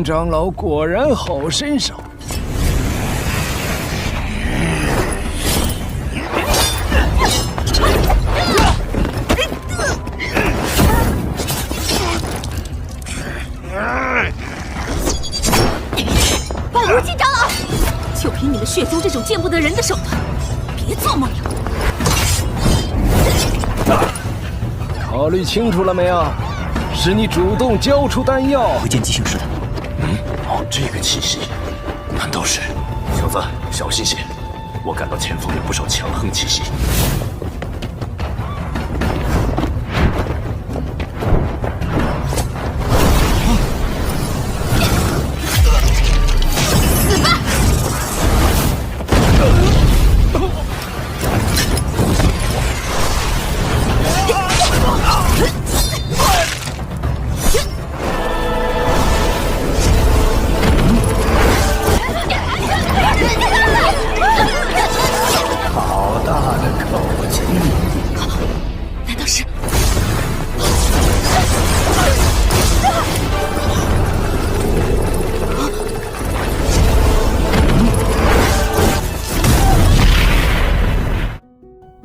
长老果然好身手。保如金长老，就凭你们血宗这种见不得人的手段，别做梦了！考虑清楚了没有？是你主动交出丹药。回见急行师的。这个气息，难道是？小子，小心些！我感到前方有不少强横气息。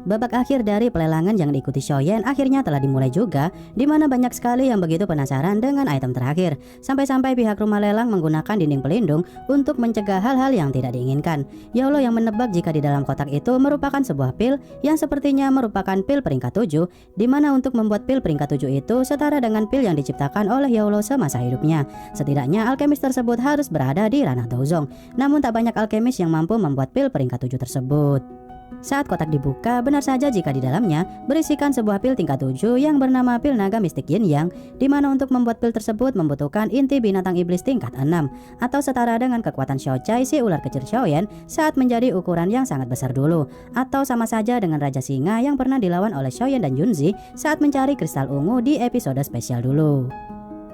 Babak akhir dari pelelangan yang diikuti Xiaoyan akhirnya telah dimulai juga, di mana banyak sekali yang begitu penasaran dengan item terakhir. Sampai-sampai pihak rumah lelang menggunakan dinding pelindung untuk mencegah hal-hal yang tidak diinginkan. Ya Allah yang menebak jika di dalam kotak itu merupakan sebuah pil yang sepertinya merupakan pil peringkat 7, di mana untuk membuat pil peringkat 7 itu setara dengan pil yang diciptakan oleh Ya Allah semasa hidupnya. Setidaknya alkemis tersebut harus berada di ranah Douzong. Namun tak banyak alkemis yang mampu membuat pil peringkat 7 tersebut. Saat kotak dibuka, benar saja jika di dalamnya berisikan sebuah pil tingkat 7 yang bernama pil naga mistik Yin Yang, di mana untuk membuat pil tersebut membutuhkan inti binatang iblis tingkat 6 atau setara dengan kekuatan Xiaochai si ular kecil Xiaoyan saat menjadi ukuran yang sangat besar dulu, atau sama saja dengan Raja Singa yang pernah dilawan oleh Xiaoyan dan Yunzi saat mencari kristal ungu di episode spesial dulu.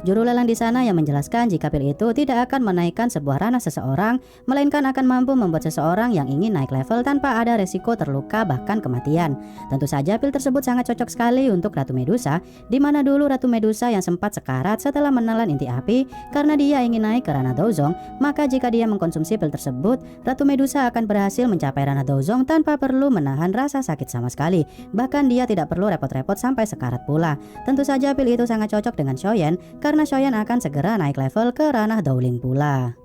Juru lelang di sana yang menjelaskan jika pil itu tidak akan menaikkan sebuah ranah seseorang, melainkan akan mampu membuat seseorang yang ingin naik level tanpa ada resiko terluka bahkan kematian. Tentu saja pil tersebut sangat cocok sekali untuk Ratu Medusa, di mana dulu Ratu Medusa yang sempat sekarat setelah menelan inti api karena dia ingin naik ke ranah Douzong, maka jika dia mengkonsumsi pil tersebut, Ratu Medusa akan berhasil mencapai ranah Douzong tanpa perlu menahan rasa sakit sama sekali. Bahkan dia tidak perlu repot-repot sampai sekarat pula. Tentu saja pil itu sangat cocok dengan Xiaoyan karena Xiaoyan akan segera naik level ke ranah Douling pula.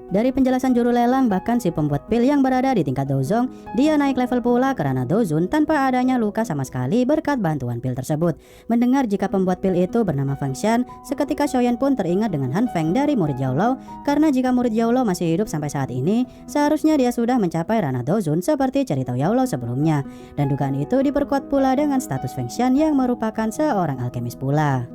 Dari penjelasan juru lelang, bahkan si pembuat pil yang berada di tingkat Douzong, dia naik level pula ke ranah Douzun tanpa adanya luka sama sekali berkat bantuan pil tersebut. Mendengar jika pembuat pil itu bernama Feng Xian, seketika Xiaoyan pun teringat dengan Han Feng dari murid Yaolou, karena jika murid Yaolou masih hidup sampai saat ini, seharusnya dia sudah mencapai ranah Douzun seperti cerita Yaolou sebelumnya. Dan dugaan itu diperkuat pula dengan status Feng Xian yang merupakan seorang alkemis pula.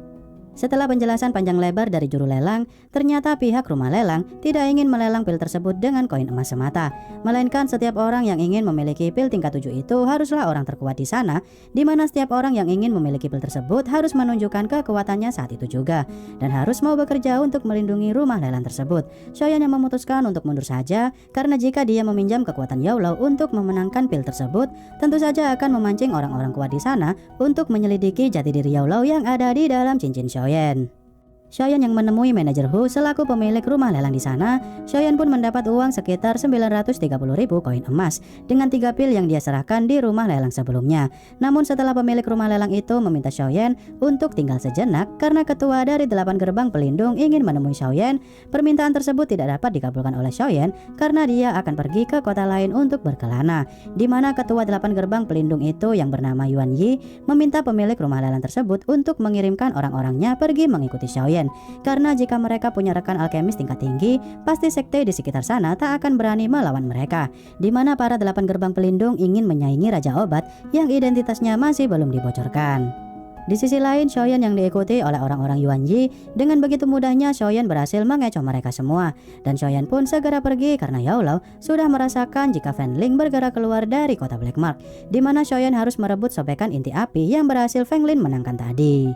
Setelah penjelasan panjang lebar dari juru lelang, ternyata pihak rumah lelang tidak ingin melelang pil tersebut dengan koin emas semata, melainkan setiap orang yang ingin memiliki pil tingkat 7 itu haruslah orang terkuat di sana, di mana setiap orang yang ingin memiliki pil tersebut harus menunjukkan kekuatannya saat itu juga, dan harus mau bekerja untuk melindungi rumah lelang tersebut. Xiaoyan yang memutuskan untuk mundur saja, karena jika dia meminjam kekuatan Yaolou untuk memenangkan pil tersebut, tentu saja akan memancing orang-orang kuat di sana untuk menyelidiki jati diri Yaolou yang ada di dalam cincin Xiaoyan. Xiaoyan yang menemui manajer Hu selaku pemilik rumah lelang di sana. Xiaoyan pun mendapat uang sekitar 930.000 koin emas dengan 3 pil yang dia serahkan di rumah lelang sebelumnya. Namun setelah pemilik rumah lelang itu meminta Xiaoyan untuk tinggal sejenak karena ketua dari 8 gerbang pelindung ingin menemui Xiaoyan, permintaan tersebut tidak dapat dikabulkan oleh Xiaoyan karena dia akan pergi ke kota lain untuk berkelana, di mana ketua 8 gerbang pelindung itu yang bernama Yuan Yi meminta pemilik rumah lelang tersebut untuk mengirimkan orang-orangnya pergi mengikuti Xiaoyan. Karena jika mereka punya rekan alkemis tingkat tinggi, pasti sekte di sekitar sana tak akan berani melawan mereka, di mana para 8 gerbang pelindung ingin menyaingi Raja Obat yang identitasnya masih belum dibocorkan. Di sisi lain, Xiaoyan yang diikuti oleh orang-orang Yuan Yi, dengan begitu mudahnya Xiaoyan berhasil mengecoh mereka semua, dan Xiaoyan pun segera pergi karena Yaolou sudah merasakan jika Fan Ling bergerak keluar dari kota Black Mark, di mana Xiaoyan harus merebut sobekan inti api yang berhasil Feng Lin menangkan tadi.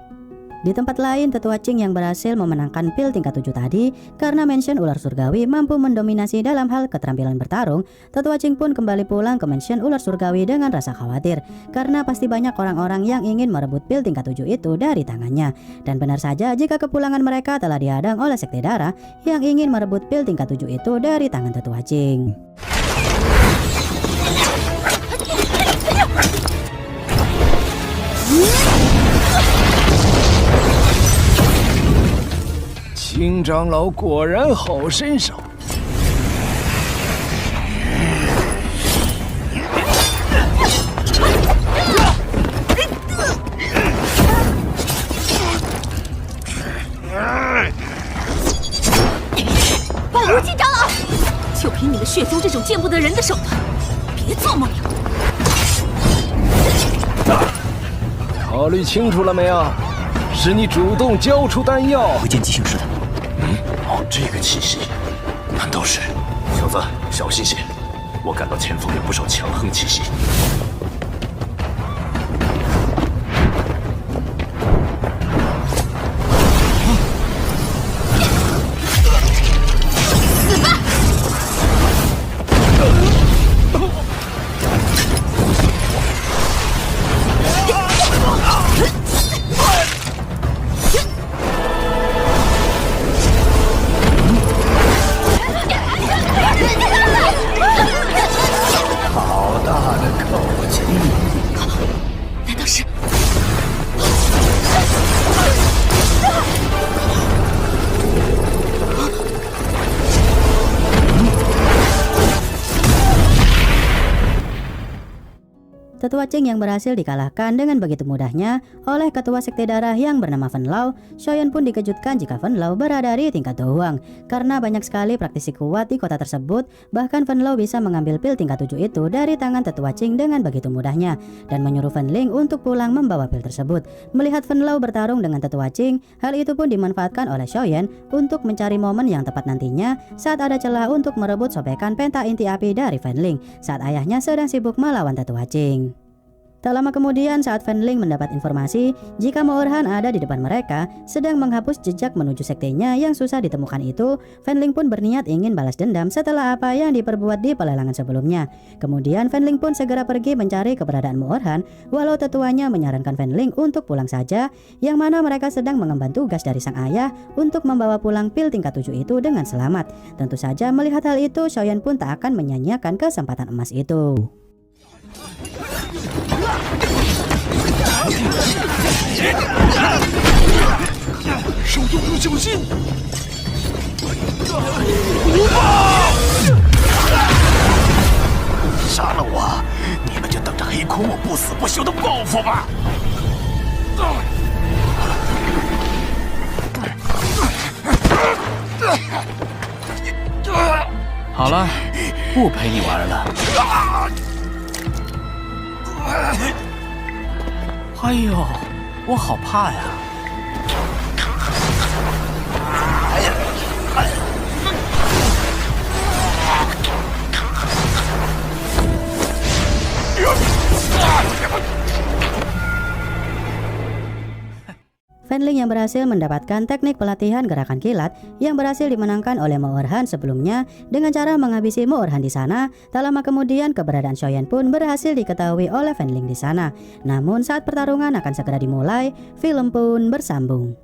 Di tempat lain, Tetua Qing yang berhasil memenangkan pil tingkat 7 tadi karena mansion ular surgawi mampu mendominasi dalam hal keterampilan bertarung. Tetua Qing pun kembali pulang ke mansion ular surgawi dengan rasa khawatir karena pasti banyak orang-orang yang ingin merebut pil tingkat 7 itu dari tangannya. Dan benar saja jika kepulangan mereka telah dihadang oleh sekte darah yang ingin merebut pil tingkat 7 itu dari tangan Tetua Qing.金长老果然好身手。保无极长老，就凭你们血宗这种见不得人的手段，别做梦了！考虑清楚了没有？是你主动交出丹药。回见即行师的。这个气息，难道是？小子，小心些！我感到前方有不少强横气息。死吧！好大的口气！难道是？Tetua Qing yang berhasil dikalahkan dengan begitu mudahnya oleh ketua sekte darah yang bernama Fen Lao. Xiaoyan pun dikejutkan jika Fen Lao berada di tingkat Dohuang karena banyak sekali praktisi kuat di kota tersebut. Bahkan Fen Lao bisa mengambil pil tingkat 7 itu dari tangan Tetua Qing dengan begitu mudahnya dan menyuruh Fen Ling untuk pulang membawa pil tersebut. Melihat Fen Lao bertarung dengan Tetua Qing, hal itu pun dimanfaatkan oleh Xiaoyan untuk mencari momen yang tepat nantinya saat ada celah untuk merebut sobekan penta inti api dari Fen Ling saat ayahnya sedang sibuk melawan Tetua Qing. Tak lama kemudian saat Fen Ling mendapat informasi jika Mo Erhan ada di depan mereka sedang menghapus jejak menuju sektenya yang susah ditemukan itu, Fen Ling pun berniat ingin balas dendam setelah apa yang diperbuat di pelelangan sebelumnya. Kemudian Fen Ling pun segera pergi mencari keberadaan Mo Erhan walau tetuanya menyarankan Fen Ling untuk pulang saja, yang mana mereka sedang mengemban tugas dari sang ayah untuk membawa pulang pil tingkat 7 itu dengan selamat. Tentu saja melihat hal itu, Xiaoyan pun tak akan menyia-nyiakan kesempatan emas itu. 手动不小心！杀了我，你们就等着黑枯木不死不休的报复吧！好了，不陪你玩了。哎呦，我好怕呀！Fen Ling yang berhasil mendapatkan teknik pelatihan gerakan kilat yang berhasil dimenangkan oleh Mo Erhan sebelumnya dengan cara menghabisi Mo Erhan di sana. Tak lama kemudian keberadaan Xiaoyan pun berhasil diketahui oleh Fen Ling di sana. Namun saat pertarungan akan segera dimulai, film pun bersambung.